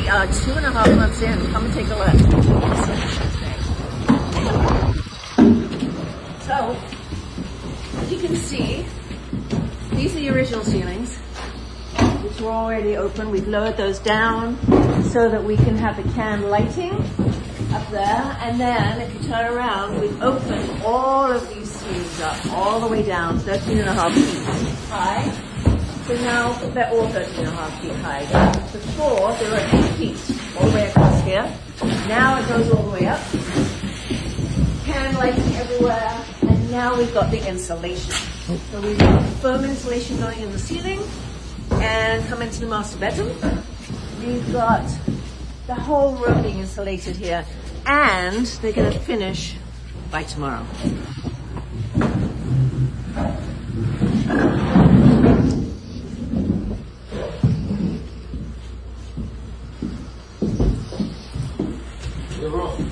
We are 2.5 months in. Come and take a look. So, as you can see, these are the original ceilings, which were already open. We've lowered those down so that we can have the can lighting up there. And then, if you turn around, we've opened all of these ceilings up, all the way down, 13.5 feet high. So now they're all 13.5 feet high. Before, they were 8 feet all the way across here. Now it goes all the way up. Can lighting everywhere. And now we've got the insulation. So we've got foam insulation going in the ceiling. And come into the master bedroom. We've got the whole room being insulated here. And they're going to finish by tomorrow. You're wrong.